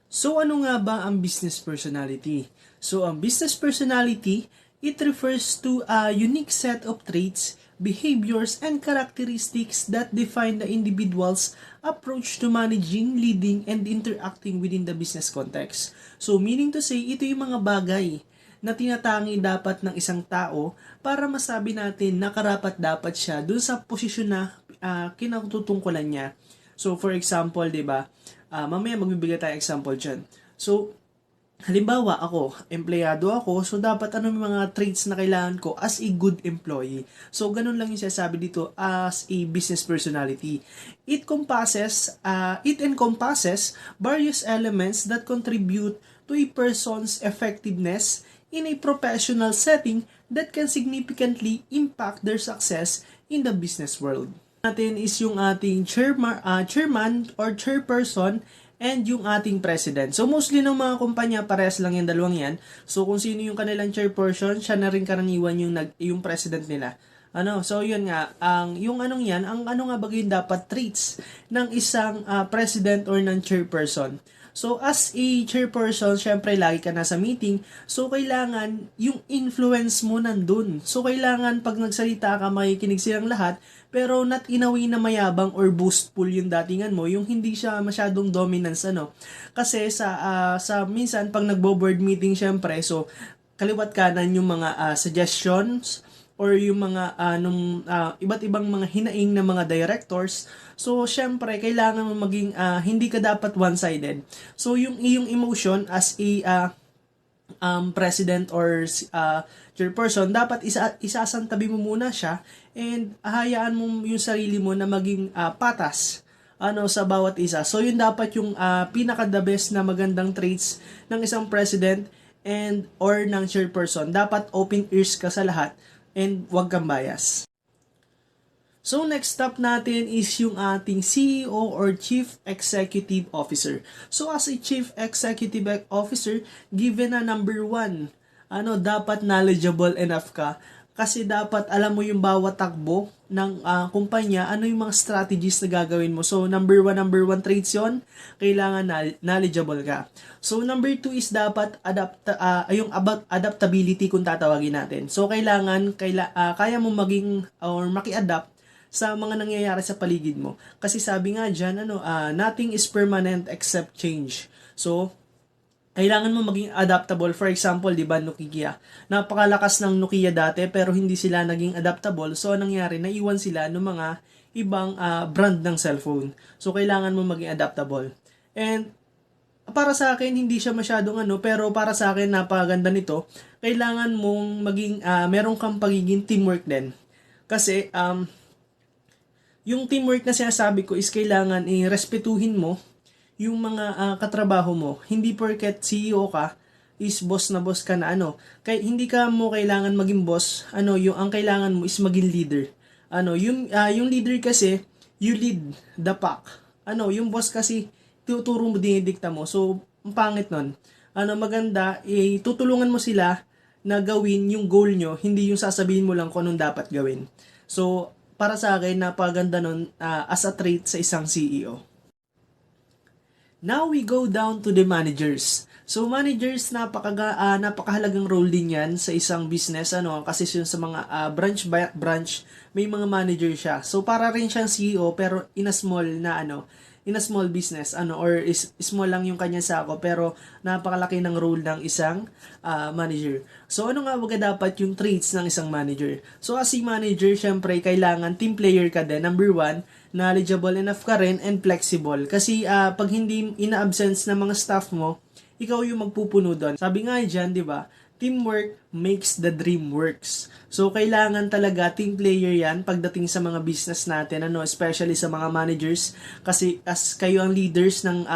So ano nga ba ang business personality? So ang business personality, it refers to a unique set of traits, behaviors, and characteristics that define the individual's approach to managing, leading, and interacting within the business context. So meaning to say, ito yung mga bagay na tinatangi dapat ng isang tao para masabi natin na karapat-dapat siya dun sa posisyon na kinatutungkulan niya. So for example, 'di ba? Mamaya magbibigay tayo example diyan. So halimbawa ako, empleyado ako, so dapat ano yung mga traits na kailangan ko as a good employee. So ganun lang yung sinasabi dito as a business personality. It encompasses various elements that contribute to a person's effectiveness in a professional setting that can significantly impact their success in the business world. Natin is yung ating chairman or chairperson and yung ating president. So mostly ng mga kumpanya parehas lang yung dalawang yan. So kung sino yung kanilang chairperson, siya na rin karaniwan yung president nila. So yun nga, yung anong yan, ang ano nga ba yung dapat traits ng isang president or ng chairperson. So, as a chairperson, syempre, lagi ka nasa meeting. So, kailangan yung influence mo nandun. So, kailangan pag nagsalita ka, makikinig silang lahat. Pero not in a way na mayabang or boastful yung datingan mo. Yung hindi siya masyadong dominance, Kasi sa minsan, pag nagbo-board meeting, syempre, so, kaliwat kanan yung mga suggestions or yung mga iba't ibang mga hinaing na mga directors. So syempre kailangan mo maging hindi ka dapat one-sided. So yung iyong emotion as a president or chairperson, dapat isasantabi mo muna siya and hayaan mo yung sarili mo na maging patas sa bawat isa. So yun dapat yung pinaka the best na magandang traits ng isang president and or ng chairperson. Dapat open ears ka sa lahat and wag kang bias. So next stop natin is yung ating CEO or Chief Executive Officer. So as a Chief Executive Officer, given na number 1, dapat knowledgeable enough ka kasi dapat alam mo yung bawat takbo ng kumpanya, ano yung mga strategies na gagawin mo. So number one traits yon, kailangan knowledgeable ka. So number 2 is dapat yung about adaptability kung tatawagin natin. So kailangan kaya mo maging or maki-adapt sa mga nangyayari sa paligid mo. Kasi sabi nga diyan, nothing is permanent except change. So kailangan mo maging adaptable. For example, di ba, Nokia. Napakalakas ng Nokia dati pero hindi sila naging adaptable. So, anong nangyari? Naiwan sila ng mga ibang brand ng cellphone. So, kailangan mo maging adaptable. And, para sa akin, hindi siya masyadong pero para sa akin, napakaganda nito. Kailangan mong maging, meron kang pagiging teamwork din. Kasi, yung teamwork na sinasabi ko is kailangan respetuhin mo yung mga katrabaho mo. Hindi porket CEO ka is boss na boss ka na kaya hindi ka mo kailangan maging boss. Yung ang kailangan mo is maging leader. Yung leader kasi you lead the pack. Yung boss kasi tuturo mo, dinidikta mo. So ang pangit nun. Maganda tutulungan mo sila na gawin yung goal nyo, hindi yung sasabihin mo lang kung anong dapat gawin. So para sa akin, napaganda nun as a trait sa isang CEO. Now we go down to the managers. So managers, napakahalagang role din yan sa isang business kasi sa mga branch may mga manager siya. So para rin siyang CEO pero in a small business or small lang yung kanya sako pero napakalaki ng role ng isang manager. So ano nga dapat yung traits ng isang manager? So as a manager, syempre kailangan team player ka din. Number 1, knowledgeable enough ka rin and flexible. Kasi pag hindi ina-absence ng mga staff mo, ikaw yung magpupuno doon. Sabi nga dyan, di ba? Teamwork makes the dream works. So, kailangan talaga team player yan pagdating sa mga business natin, especially sa mga managers. Kasi as kayo ang leaders ng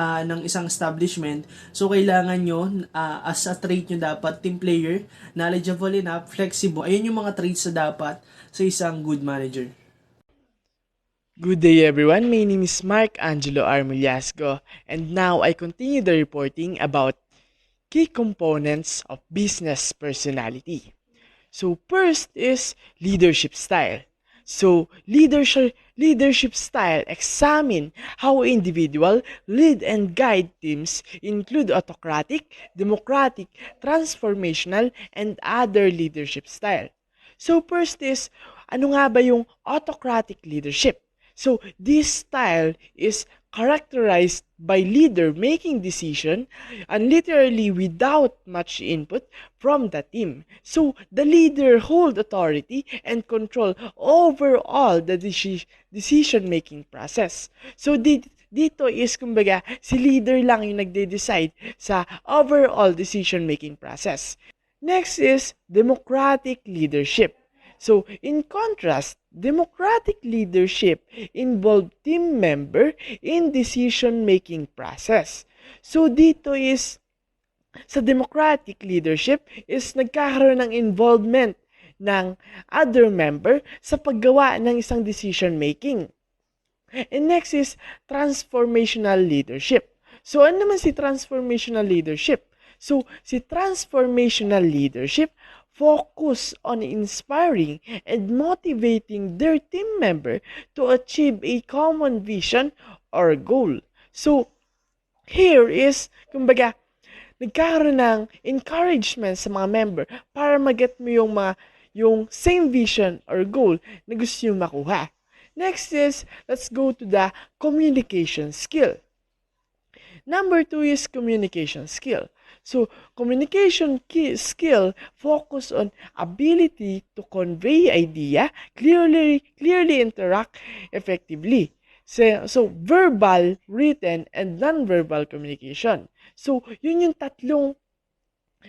isang establishment, so kailangan nyo, as a trait nyo dapat, team player, knowledgeable enough, flexible. Ayun yung mga traits na dapat sa isang good manager. Good day everyone, my name is Mark Angelo Armullasgo and now I continue the reporting about key components of business personality. So first is leadership style. So, leadership style examine how individual lead and guide teams include autocratic, democratic, transformational, and other leadership style. So, first is, ano nga ba yung autocratic leadership? So, this style is characterized by leader making decision and literally without much input from the team. So, the leader hold authority and control over all the decision-making process. So, dito is, kumbaga, si leader lang yung nagde-decide sa overall decision-making process. Next is democratic leadership. So, in contrast, democratic leadership involve team member in decision-making process. So, dito is sa democratic leadership is nagkakaroon ng involvement ng other member sa paggawa ng isang decision making. And next is transformational leadership. So ano naman si transformational leadership? So si transformational leadership focus on inspiring and motivating their team member to achieve a common vision or goal. So here is, kumbaga, nagkakaroon ng encouragement sa mga member para mag-get mo yung same vision or goal na gusto nyo makuha. Next is, let's go to the communication skill. Number 2 is communication skill. So, communication skill focus on ability to convey idea, clearly interact effectively. So verbal, written, and non-verbal communication. So, yun yung tatlong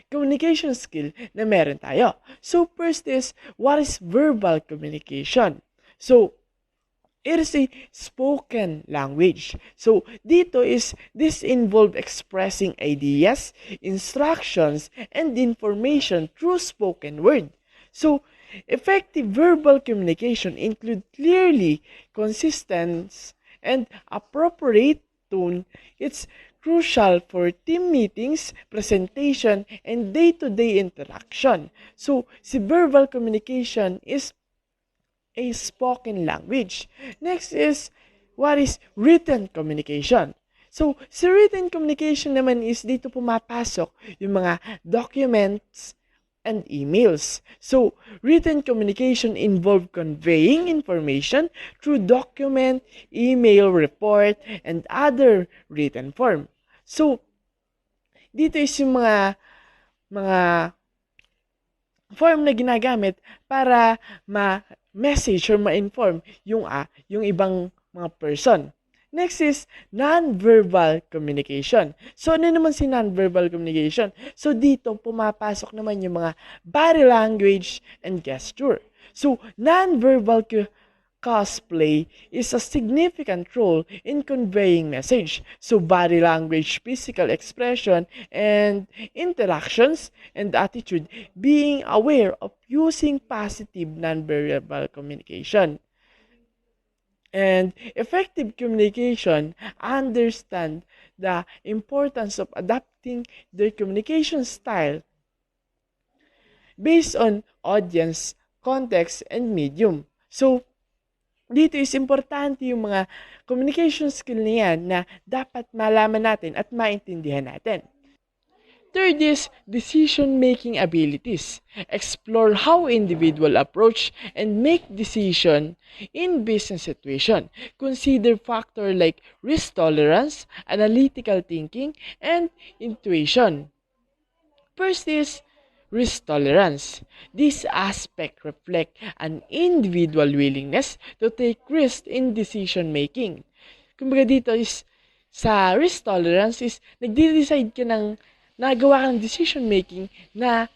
communication skill na meron tayo. So, first is, what is verbal communication? So, it is a spoken language. So, this involve expressing ideas, instructions, and information through spoken word. So, effective verbal communication include clearly, consistent, and appropriate tone. It's crucial for team meetings, presentation, and day-to-day interaction. So, si verbal communication is a spoken language. Next is, what is written communication? So, si written communication naman is dito pumapasok yung mga documents and emails. So, written communication involve conveying information through document, email, report, and other written form. So, dito is yung mga form na ginagamit para ma-message or ma-inform yung ibang mga person. Next is non-verbal communication. So, ano naman si non-verbal communication? So, dito pumapasok naman yung mga body language and gesture. So, non-verbal cosplay is a significant role in conveying message. So, body language, physical expression, and interactions and attitude, being aware of using positive nonverbal communication. And effective communication understand the importance of adapting their communication style based on audience, context, and medium. So, dito is importante yung mga communication skill na yan na dapat malaman natin at maintindihan natin. Third is decision-making abilities. Explore how individual approach and make decision in business situation. Consider factors like risk tolerance, analytical thinking, and intuition. First is risk tolerance. This aspect reflects an individual willingness to take risks in decision-making. Kumbaga dito is, sa risk tolerance is, nagde-decide ka ng nagawa ka ng decision-making na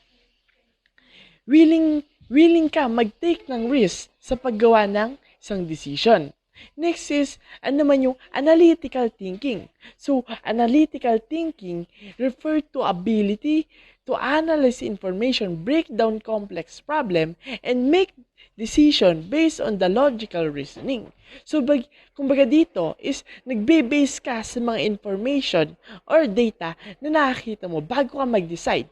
willing ka mag-take ng risk sa paggawa ng isang decision. Next is, ano naman yung analytical thinking. So, analytical thinking refer to ability to analyze information, break down complex problem, and make decision based on the logical reasoning. So, kumbaga dito is nagbe-base ka sa mga information or data na nakakita mo bago ka mag-decide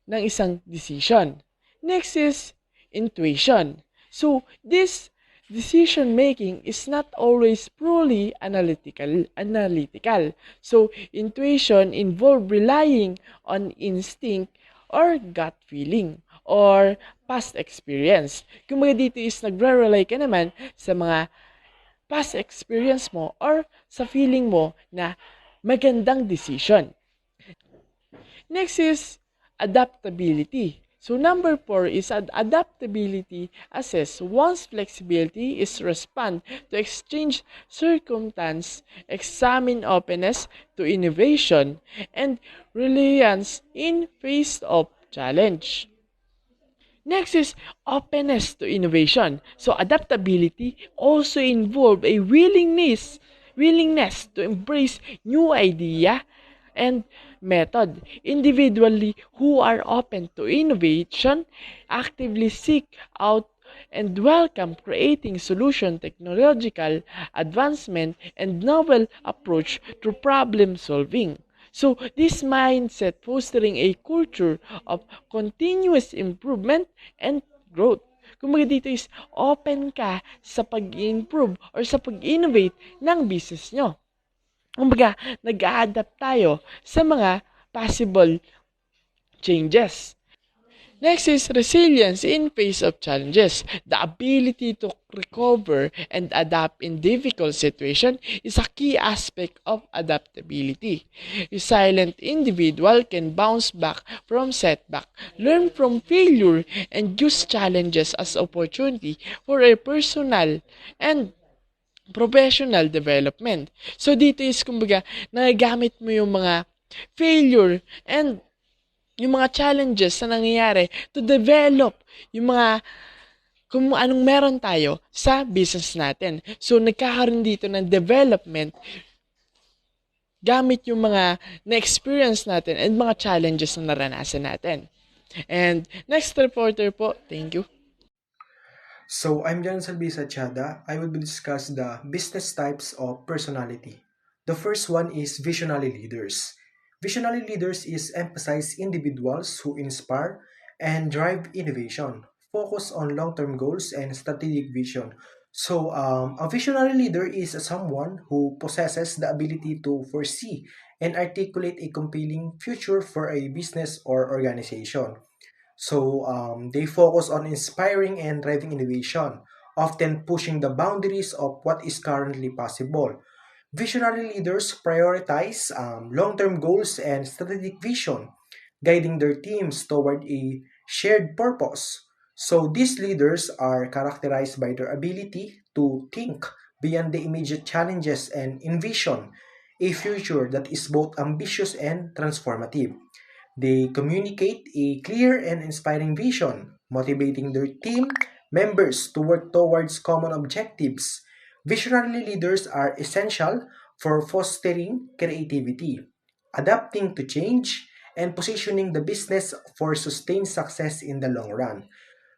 ng isang decision. Next is intuition. So this decision making is not always purely analytical. So intuition involves relying on instinct or gut feeling or past experience. Kumbaga dito is nagre-rely ka naman sa mga past experience mo or sa feeling mo na magandang decision. Next is adaptability. So number 4 is adaptability assess one's flexibility is respond to exchange circumstance, examine openness to innovation, and reliance in face of challenge. Next is openness to innovation. So adaptability also involve a willingness to embrace new idea and method. Individually who are open to innovation actively seek out and welcome creating solution technological advancement and novel approach to problem solving. So this mindset fostering a culture of continuous improvement and growth. Kumbaga dito is open ka sa pag-improve or sa pag-innovate ng business nyo. Kumbaga, nag-a-adapt tayo sa mga possible changes. Next is resilience in face of challenges. The ability to recover and adapt in difficult situations is a key aspect of adaptability. A silent individual can bounce back from setback, learn from failure, and use challenges as opportunity for a personal and professional development. So dito is kumbaga, nagagamit mo yung mga failure and yung mga challenges na nangyayari to develop yung mga kung anong meron tayo sa business natin. So, nagkakaroon dito ng development gamit yung mga na-experience natin and mga challenges na naranasan natin. And next reporter po, thank you. So, I'm Jan Salbisa Chada. I will be discuss the business types of personality. The first one is visionary leaders. Visionary leaders is emphasize individuals who inspire and drive innovation, focus on long-term goals and strategic vision. So, a visionary leader is someone who possesses the ability to foresee and articulate a compelling future for a business or organization. So they focus on inspiring and driving innovation, often pushing the boundaries of what is currently possible. Visionary leaders prioritize long-term goals and strategic vision, guiding their teams toward a shared purpose. So these leaders are characterized by their ability to think beyond the immediate challenges and envision a future that is both ambitious and transformative. They communicate a clear and inspiring vision, motivating their team members to work towards common objectives. Visionary leaders are essential for fostering creativity, adapting to change, and positioning the business for sustained success in the long run.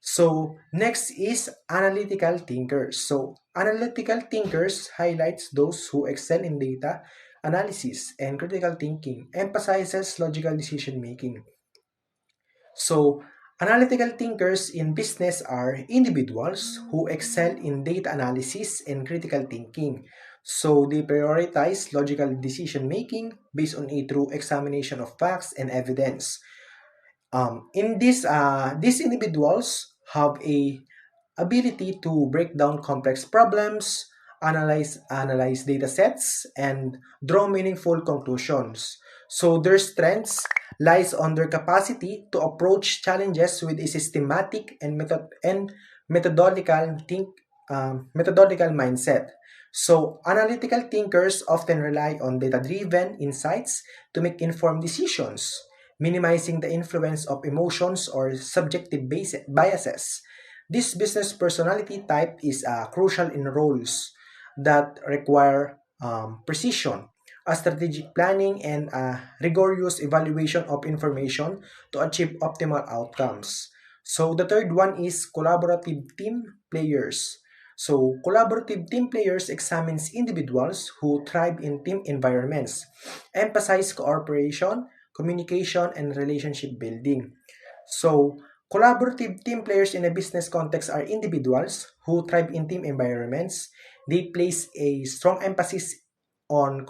So next is analytical thinkers. So analytical thinkers highlights those who excel in data analysis and critical thinking, emphasizes logical decision making. So analytical thinkers in business are individuals who excel in data analysis and critical thinking. So they prioritize logical decision making based on a true examination of facts and evidence. In this, these individuals have a ability to break down complex problems, analyze data sets, and draw meaningful conclusions. So their strengths lies on their capacity to approach challenges with a systematic and methodological mindset. So analytical thinkers often rely on data-driven insights to make informed decisions, minimizing the influence of emotions or subjective biases. This business personality type is crucial in roles that require precision, a strategic planning, and a rigorous evaluation of information to achieve optimal outcomes. So the third one is collaborative team players. So collaborative team players examines individuals who thrive in team environments, emphasize cooperation, communication, and relationship building. So Collaborative team players in a business context are individuals who thrive in team environments. They place a strong emphasis on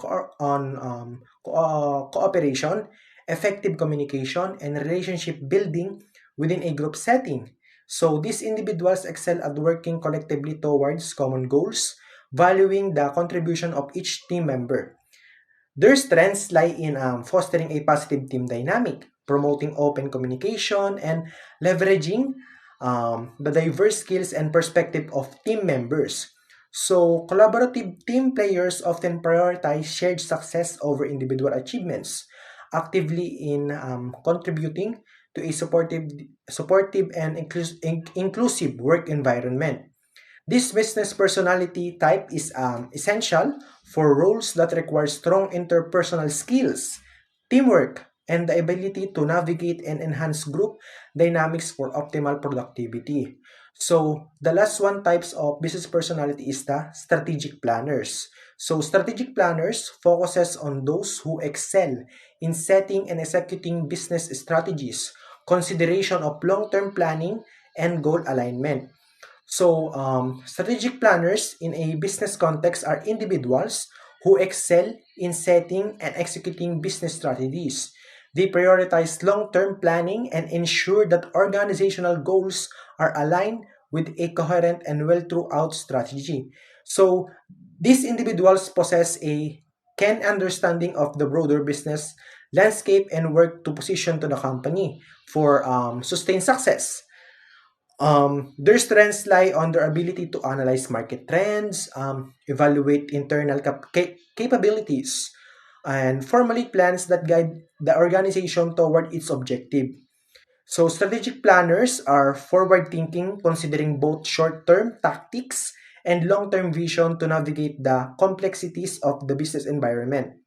cooperation, effective communication, and relationship building within a group setting. So these individuals excel at working collectively towards common goals, valuing the contribution of each team member. Their strengths lie in fostering a positive team dynamic, promoting open communication, and leveraging the diverse skills and perspective of team members. So, collaborative team players often prioritize shared success over individual achievements, actively in contributing to a supportive and inclusive work environment. This business personality type is essential for roles that require strong interpersonal skills, teamwork, and the ability to navigate and enhance group dynamics for optimal productivity. So, the last one types of business personality is the strategic planners. So, strategic planners focuses on those who excel in setting and executing business strategies, consideration of long-term planning, and goal alignment. So, strategic planners in a business context are individuals who excel in setting and executing business strategies. They prioritize long term planning and ensure that organizational goals are aligned with a coherent and well throughout strategy. So, these individuals possess a keen understanding of the broader business landscape and work to position to the company for sustained success. Their strengths lie on their ability to analyze market trends, evaluate internal capabilities, and formulate plans that guide the organization toward its objective. So, strategic planners are forward thinking, considering both short term tactics and long term vision to navigate the complexities of the business environment.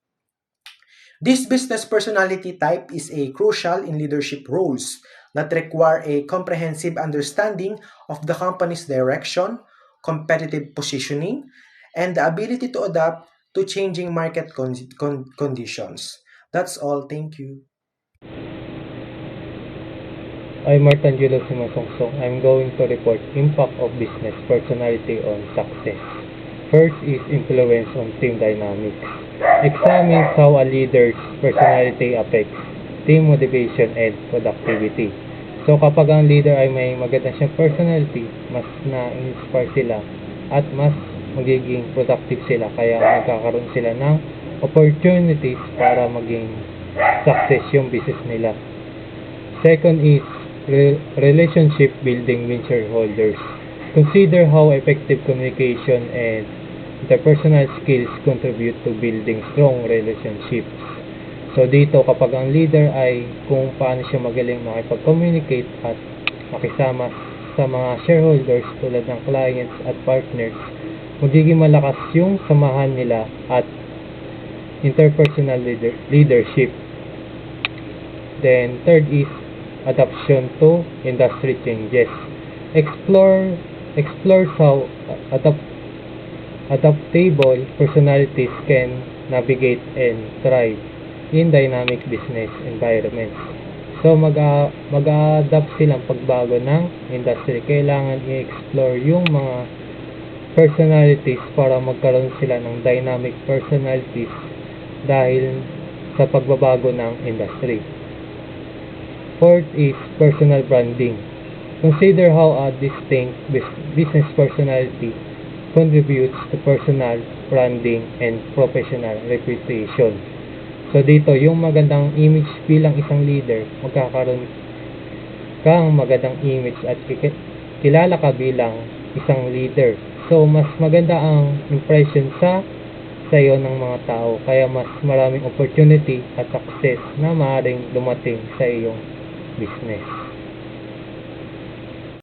This business personality type is a crucial in leadership roles that require a comprehensive understanding of the company's direction, competitive positioning, and the ability to adapt to changing market conditions. That's all. Thank you. I'm Martangelo Simasongsong. I'm going to report impact of business personality on success. First is influence on team dynamics. Examines how a leader's personality affects team motivation and productivity. So kapag ang leader ay may maganda siyang personality, mas na-inspire sila at mas magiging productive sila. Kaya nagkakaroon sila ng opportunities para maging success yung business nila. Second is relationship building with shareholders. Consider how effective communication and interpersonal skills contribute to building strong relationships. So dito kapag ang leader ay kung paano siya magaling makipag-communicate at makisama sa mga shareholders tulad ng clients at partners, magiging malakas yung samahan nila at interpersonal leadership. Then third is adaptation to industry changes. Explores how adaptable personalities can navigate and thrive in dynamic business environments. So mag-a-adapt silang pagbago ng industry. Kailangan i-explore yung mga personalities para magkaroon sila ng dynamic personalities dahil sa pagbabago ng industry. Fourth is personal branding. Consider how a distinct business personality contributes to personal branding and professional reputation. So dito, yung magandang image bilang isang leader, magkakaroon kang magandang image at kilala ka bilang isang leader. So mas maganda ang impression sa iyo ng mga tao, kaya mas maraming opportunity at success na maaaring dumating sa iyong business.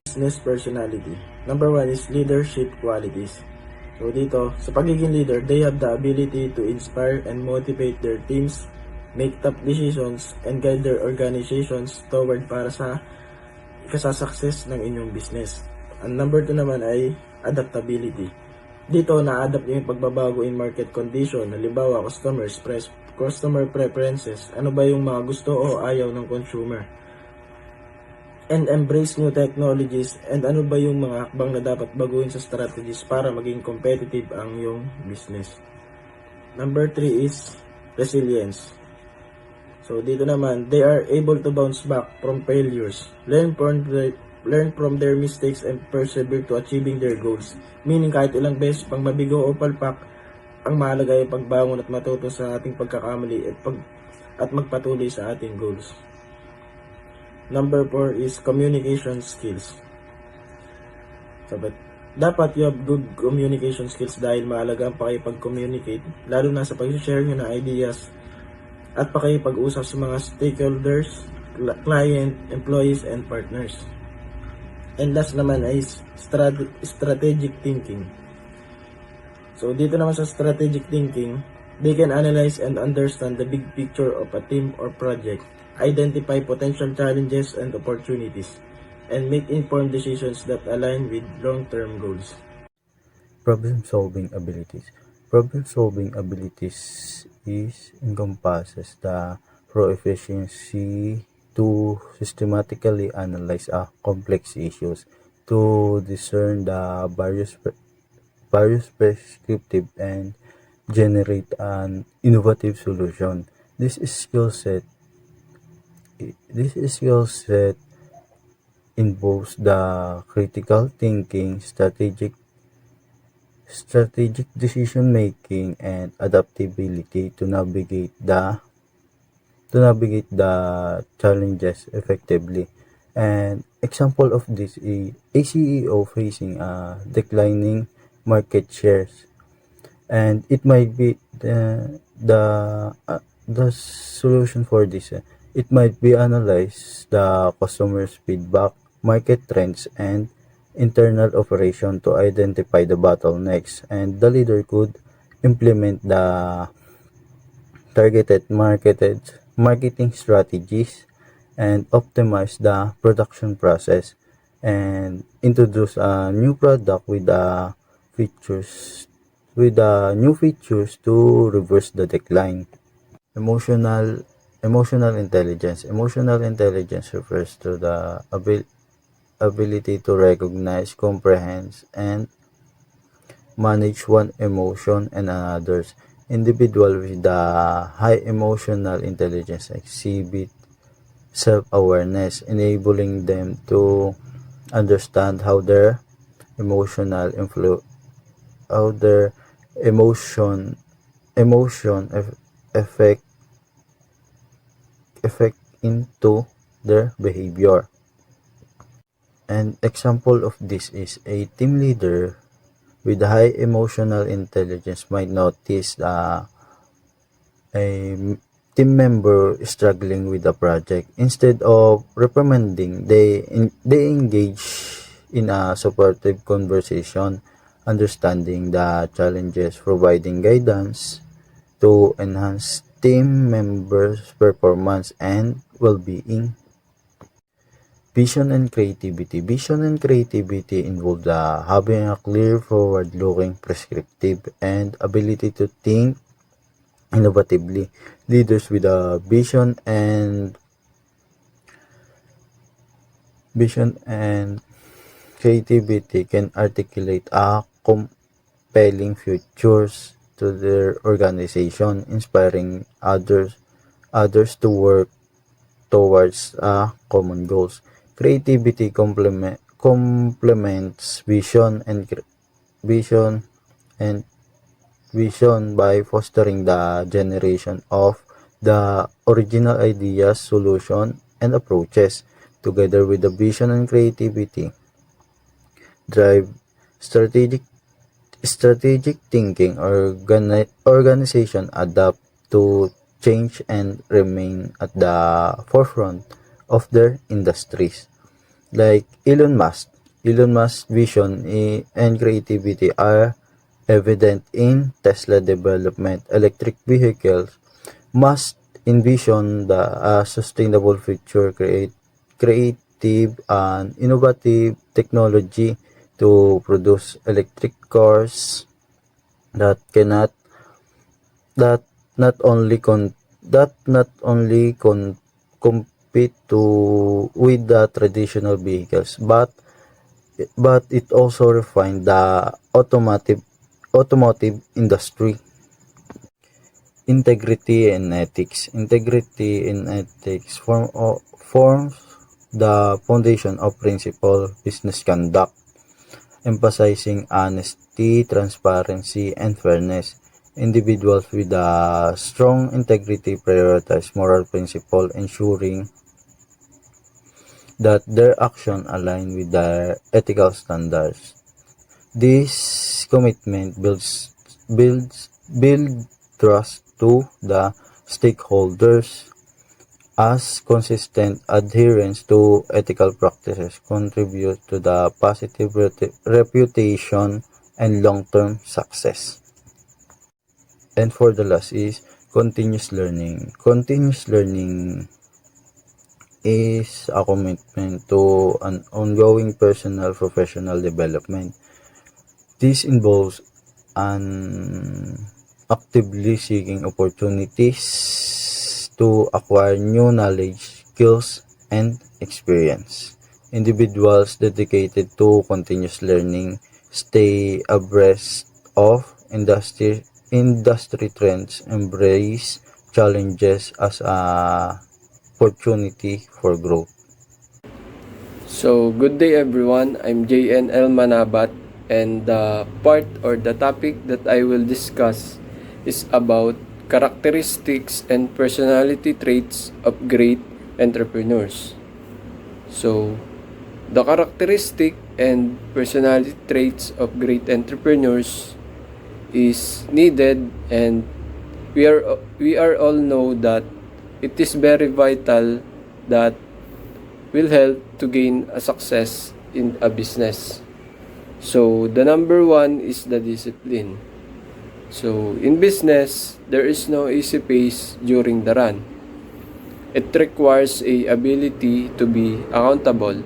Business personality. Number 1 is leadership qualities. So dito, sa pagiging leader, they have the ability to inspire and motivate their teams, make tough decisions, and guide their organizations toward para sa ikasasucess ng inyong business. And number 2 naman ay adaptability. Dito, na-adapt yung pagbabago in market condition, halimbawa customer preferences, ano ba yung mga gusto o ayaw ng consumer. and embrace new technologies, and ano ba yung mga hakbang na dapat baguhin sa strategies para maging competitive ang iyong business. Number 3 is resilience. So dito naman, they are able to bounce back from failures, learn from their mistakes, and persevere to achieving their goals. Meaning kahit ilang beses pang mabigo o palpak, ang mahalaga ay pagbangon at matuto sa ating pagkakamali at magpatuloy sa ating goals. Number 4 is communication skills. So, dapat you have good communication skills dahil mahalaga ang pakipag-communicate, lalo na sa pag-share nyo ng ideas at pakipag-usap sa mga stakeholders, client, employees, and partners. And last naman is strategic thinking. So dito naman sa strategic thinking, they can analyze and understand the big picture of a team or project, identify potential challenges and opportunities, and make informed decisions that align with long-term goals. Problem-solving abilities. Problem-solving abilities encompasses the proficiency to systematically analyze complex issues, to discern the various perspectives, and generate an innovative solution. This skill set involves the critical thinking, strategic decision making, and adaptability to navigate the challenges effectively. An example of this is a CEO facing a declining market shares, and it might be the solution for this. It might be analyze the customer's feedback, market trends, and internal operation to identify the bottlenecks, and the leader could implement the targeted marketing strategies and optimize the production process and introduce a new product with new features to reverse the decline. Emotional intelligence. Emotional intelligence refers to the ability to recognize, comprehend, and manage one emotion and another's. Individuals with the high emotional intelligence exhibit self-awareness, enabling them to understand how their emotional how their emotion affect into their behavior. An example of this is a team leader with high emotional intelligence might notice a team member struggling with a project. Instead of reprimanding, they engage in a supportive conversation, understanding the challenges, providing guidance to enhance team members' performance and well-being. Vision and creativity. Vision and creativity involve having a clear, forward-looking, prescriptive, and ability to think innovatively. Leaders with a vision and creativity can articulate a compelling futures to their organization, inspiring others to work towards common goals. Creativity complements vision by fostering the generation of the original ideas, solution, and approaches. Together with the vision and creativity, drive strategic thinking. Organization adapt to change and remain at the forefront of their industries. Like Elon Musk. Elon Musk's vision and creativity are evident in Tesla development. Electric vehicles must envision the sustainable future, creative and innovative technology to produce electric cars that cannot that not only compete compete with the traditional vehicles, but it also refined the automotive industry. Integrity in ethics forms the foundation of principal business conduct, emphasizing honesty, transparency, and fairness. Individuals with a strong integrity prioritize moral principles, ensuring that their actions align with their ethical standards. This commitment builds trust to the stakeholders, as consistent adherence to ethical practices contribute to the positive reputation and long-term success. And for the last is continuous learning. Continuous learning is a commitment to an ongoing personal professional development. This involves an actively seeking opportunities to acquire new knowledge, skills, and experience. Individuals dedicated to continuous learning stay abreast of industry trends, embrace challenges as a opportunity for growth. So, good day everyone. I'm JNL Manabat, and the part or the topic that I will discuss is about characteristics and personality traits of great entrepreneurs. So, the characteristic and personality traits of great entrepreneurs is needed, and we are all know that it is very vital that will help to gain a success in a business. So, the number one is the discipline. So, in business, there is no easy pace during the run. It requires a ability to be accountable.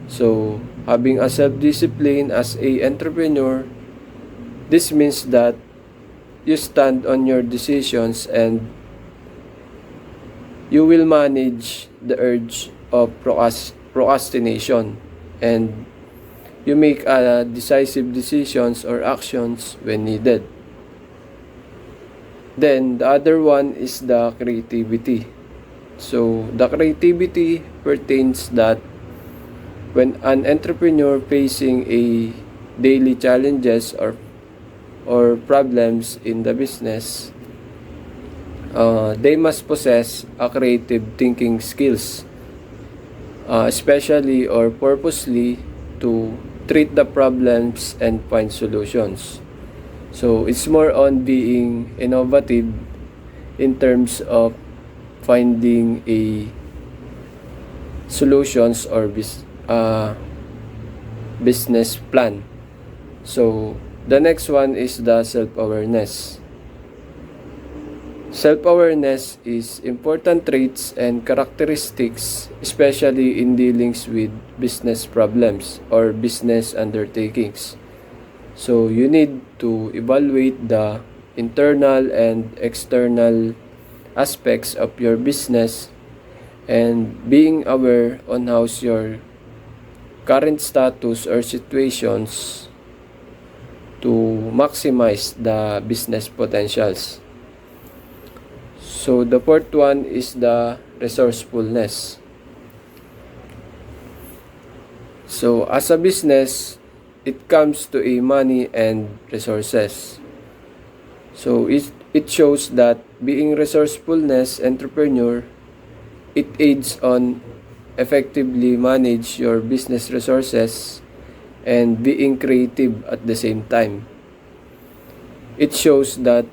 So, having a self-discipline as a entrepreneur, this means that you stand on your decisions and you will manage the urge of procrastination, and you make decisive decisions or actions when needed. Then, the other one is the creativity. So, the creativity pertains that when an entrepreneur facing a daily challenges or problems in the business, they must possess a creative thinking skills, especially or purposely to treat the problems and find solutions. So it's more on being innovative in terms of finding a solutions or business plan. So the next one is the self-awareness. Self-awareness is important traits and characteristics, especially in dealings with business problems or business undertakings. So you need to evaluate the internal and external aspects of your business, and being aware on how's your current status or situations to maximize the business potentials. So the fourth one is the resourcefulness. So as a business, it comes to a money and resources. So it shows that being resourcefulness entrepreneur, it aids on effectively manage your business resources and being creative at the same time. It shows that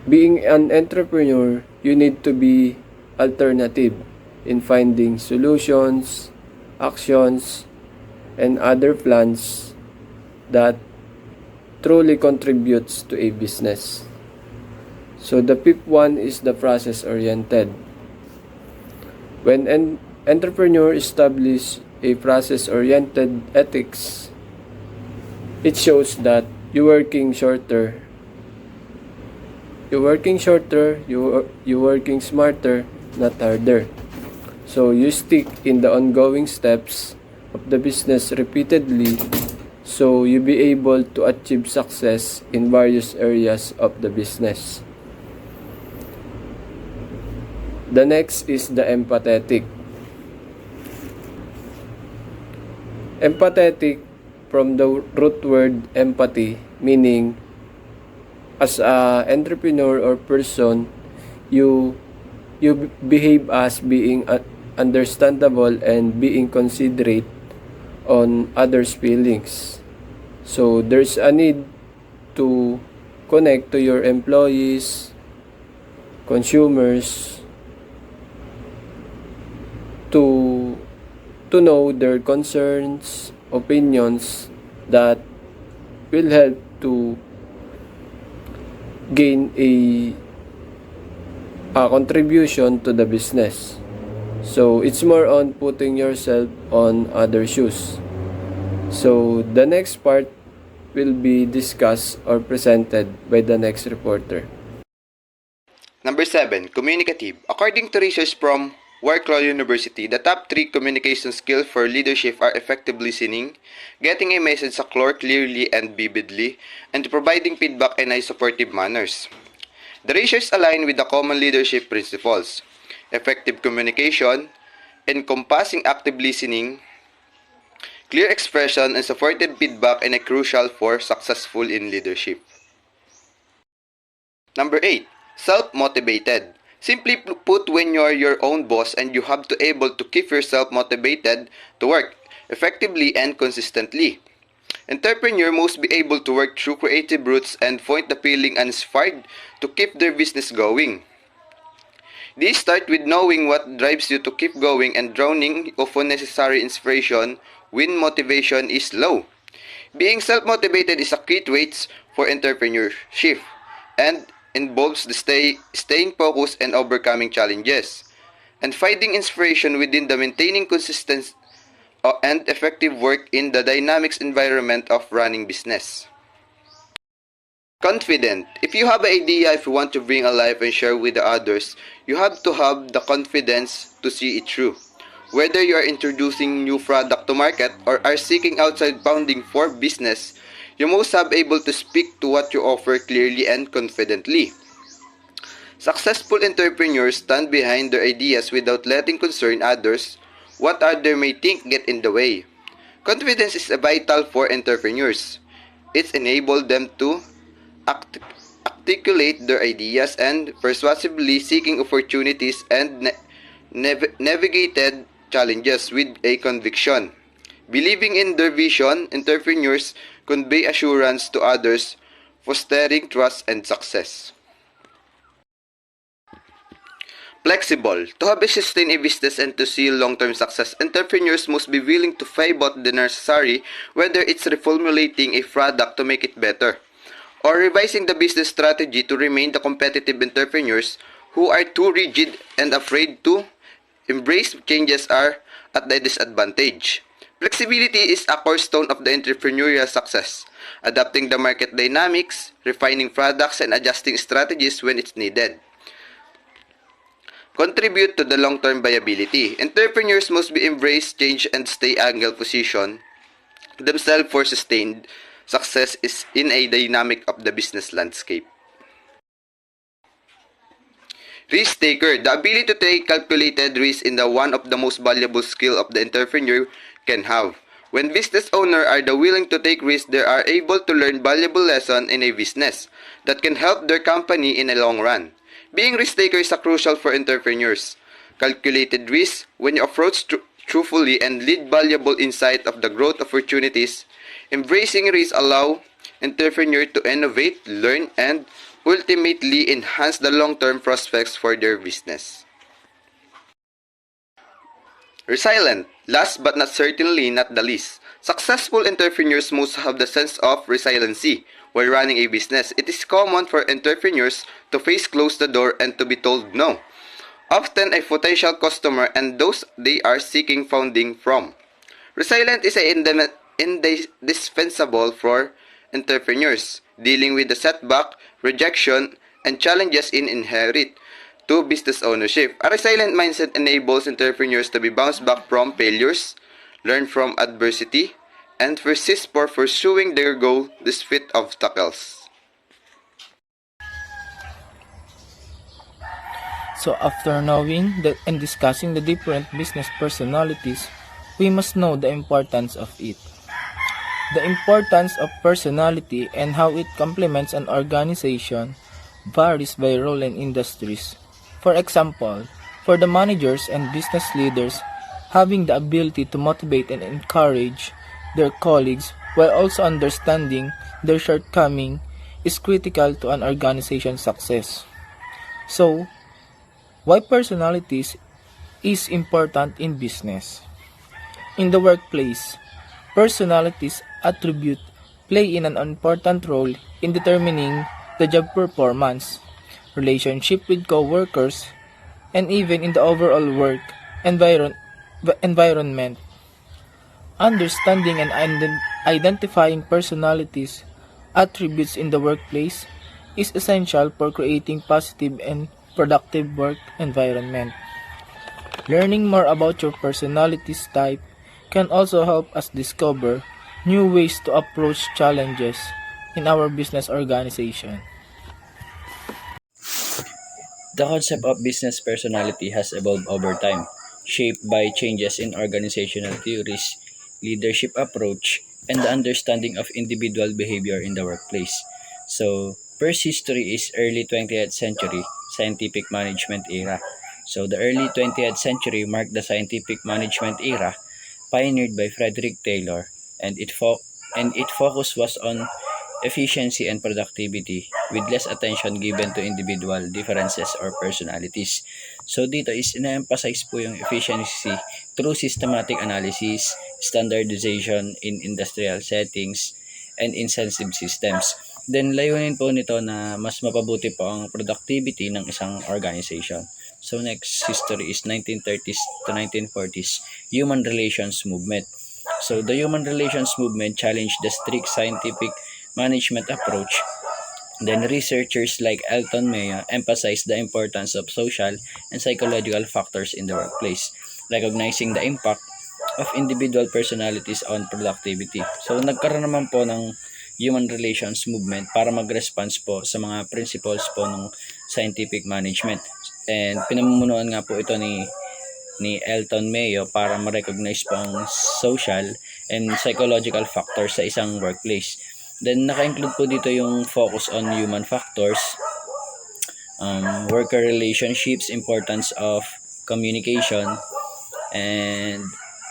being an entrepreneur, you need to be alternative in finding solutions, actions, and other plans that truly contributes to a business. So the fifth one is the process-oriented. When an entrepreneur establishes a process-oriented ethics, it shows that you're working smarter, not harder. So you stick in the ongoing steps of the business repeatedly so you be able to achieve success in various areas of the business. The next is the empathetic. Empathetic from the root word empathy, meaning as a entrepreneur or person, you behave as being understandable and being considerate on others' feelings. So there's a need to connect to your employees, consumers, to know their concerns, opinions that will help to gain a contribution to the business. So it's more on putting yourself on other shoes. So the next part will be discussed or presented by the next reporter. Number 7, communicative. According to research from Warklow University, the top 3 communication skills for leadership are effective listening, getting a message across clearly and vividly, and providing feedback in a supportive manners. The research align with the common leadership principles. Effective communication, encompassing active listening, clear expression, and supportive feedback are crucial for successful in leadership. Number 8, self-motivated. Simply put, when you are your own boss and you have to able to keep yourself motivated to work effectively and consistently. Entrepreneur must be able to work through creative routes and find the feeling inspired to keep their business going. These start with knowing what drives you to keep going and drowning of unnecessary inspiration when motivation is low. Being self-motivated is a key trait for entrepreneurship and involves the staying focused and overcoming challenges, and finding inspiration within the maintaining consistent and effective work in the dynamic environment of running business. Confident. If you have an idea, if you want to bring alive and share with the others, you have to have the confidence to see it through. Whether you are introducing new product to market or are seeking outside funding for business, you must have able to speak to what you offer clearly and confidently. Successful entrepreneurs stand behind their ideas without letting concern others what others may think get in the way. Confidence is vital for entrepreneurs. It enables them to articulate their ideas and persuasively seeking opportunities and navigated challenges with a conviction. Believing in their vision, entrepreneurs convey assurance to others, fostering trust and success. Flexible. To have a sustained business and to see long-term success, entrepreneurs must be willing to pivot the necessary, whether it's reformulating a product to make it better, or revising the business strategy to remain the competitive. Entrepreneurs who are too rigid and afraid to embrace changes are at a disadvantage. Flexibility is a cornerstone of the entrepreneurial success, adapting the market dynamics, refining products, and adjusting strategies when it's needed. Contribute to the long-term viability. Entrepreneurs must be embrace change and stay agile position themselves for sustained success is in a dynamic of the business landscape. Risk taker. The ability to take calculated risk is one of the most valuable skills of the entrepreneur can have. When business owners are willing to take risks, they are able to learn valuable lessons in a business that can help their company in the long run. Being risk taker is crucial for entrepreneurs. Calculated risk, when you approach truthfully and lead valuable insight of the growth opportunities. Embracing risk allow entrepreneurs to innovate, learn, and ultimately enhance the long-term prospects for their business. Resilient. Last but not certainly not the least, successful entrepreneurs must have the sense of resiliency while running a business. It is common for entrepreneurs to face close the door and to be told no, often a potential customer and those they are seeking funding from. Resilient is indispensable for entrepreneurs dealing with the setback, rejection, and challenges in inherent to business ownership. A resilient mindset enables entrepreneurs to be bounce back from failures, learn from adversity, and persist for pursuing their goal despite obstacles. So after knowing that and discussing the different business personalities, we must know the importance of it. The importance of personality and how it complements an organization varies by role and industries. For example, for the managers and business leaders, having the ability to motivate and encourage their colleagues while also understanding their shortcomings is critical to an organization's success. So, why personalities is important in business? In the workplace, personalities attribute play in an important role in determining the job performance, relationship with co-workers, and even in the overall work environment. Understanding and identifying personalities attributes in the workplace is essential for creating positive and productive work environment. Learning more about your personality's type can also help us discover new ways to approach challenges in our business organization. The concept of business personality has evolved over time, shaped by changes in organizational theories, leadership approach, and the understanding of individual behavior in the workplace. So, first history is early 20th century scientific management era. So, the early 20th century marked the scientific management era pioneered by Frederick Taylor, and its focus was on efficiency and productivity with less attention given to individual differences or personalities. So dito is ina-emphasize po yung efficiency through systematic analysis, standardization in industrial settings, and incentive systems. Then layunin po nito na mas mapabuti po ang productivity ng isang organization. So next history is 1930s to 1940s, human relations movement. So the human relations movement challenged the strict scientific management approach. Then researchers like Elton Mayo emphasized the importance of social and psychological factors in the workplace, recognizing the impact of individual personalities on productivity. So nagkaroon naman po ng human relations movement para mag-response po sa mga principles po ng scientific management. And pinamumunuan nga po ito ni Elton Mayo para ma-recognize po ang social and psychological factors sa isang workplace. Then naka-include po dito yung focus on human factors, worker relationships, importance of communication, and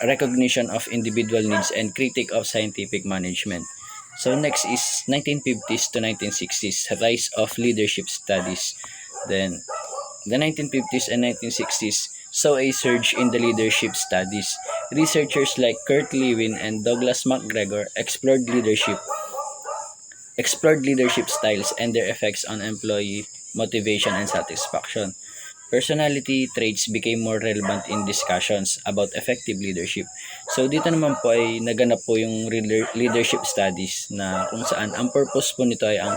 recognition of individual needs and critique of scientific management. So next is 1950s to 1960s, rise of leadership studies. Then the 1950s and 1960s saw a surge in the leadership studies. Researchers like Kurt Lewin and Douglas McGregor explored leadership styles and their effects on employee motivation and satisfaction. Personality traits became more relevant in discussions about effective leadership. So dito naman po ay naganap po yung leadership studies na kung saan ang purpose po nito ay ang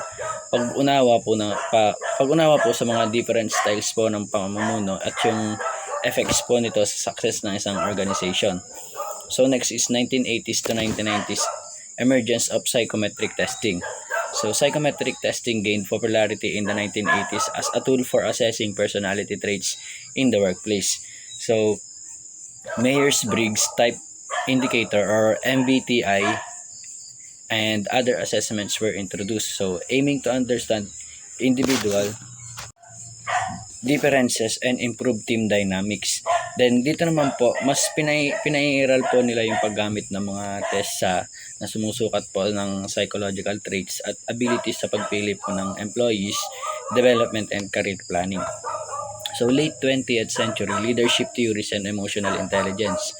pag-unawa po sa mga different styles po ng pamumuno at yung effects po nito sa success ng isang organization. So next is 1980s to 1990s, emergence of psychometric testing. So psychometric testing gained popularity in the 1980s as a tool for assessing personality traits in the workplace. So Myers-Briggs Type Indicator or MBTI and other assessments were introduced, so aiming to understand individual differences and improve team dynamics. Then dito naman po mas pinairal po nila yung paggamit ng mga test na sumusukat po ng psychological traits at abilities sa pagpili po ng employees, development and career planning. So late 20th century leadership theories and emotional intelligence.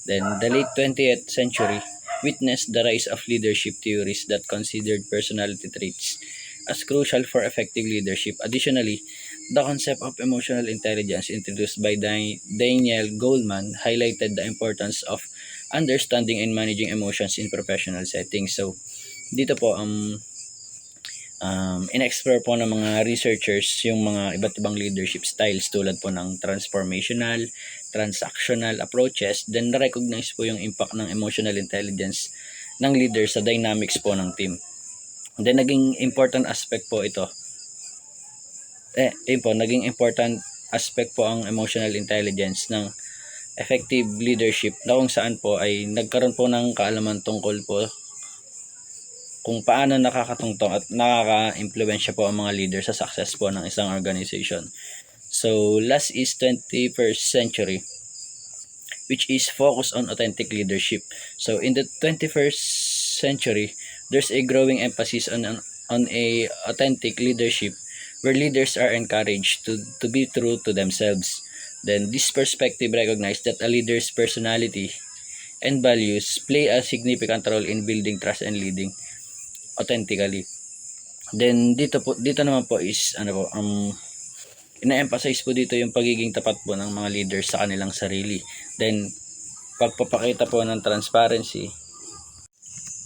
Then the late 20th century witnessed the rise of leadership theories that considered personality traits as crucial for effective leadership. Additionally, the concept of emotional intelligence introduced by Daniel Goleman highlighted the importance of understanding and managing emotions in professional settings. So, dito po in-explore po ng mga researchers yung mga iba't ibang leadership styles tulad po ng transformational, transactional approaches, then na-recognize po yung impact ng emotional intelligence ng leader sa dynamics po ng team. Then naging important aspect po ito. Naging important aspect po ang emotional intelligence ng effective leadership na kung saan po ay nagkaroon po ng kaalaman tungkol po kung paano nakakatungtong at nakaka-impluwensya po ang mga leader sa success po ng isang organization. So, last is 21st century, which is focused on authentic leadership. So, in the 21st century, there's a growing emphasis on a authentic leadership where leaders are encouraged to be true to themselves. Then, this perspective recognizes that a leader's personality and values play a significant role in building trust and leading authentically. Then dito naman po is ina-emphasize po dito yung pagiging tapat po ng mga leaders sa kanilang sarili. Then pagpapakita po ng transparency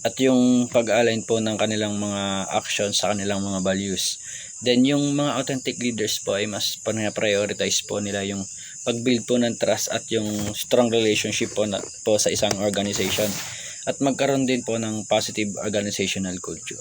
at yung pag-align po ng kanilang mga actions sa kanilang mga values. Then yung mga authentic leaders po ay mas prioritize po nila yung pag-build po ng trust at yung strong relationship po sa isang organization at magkaroon din po ng positive organizational culture.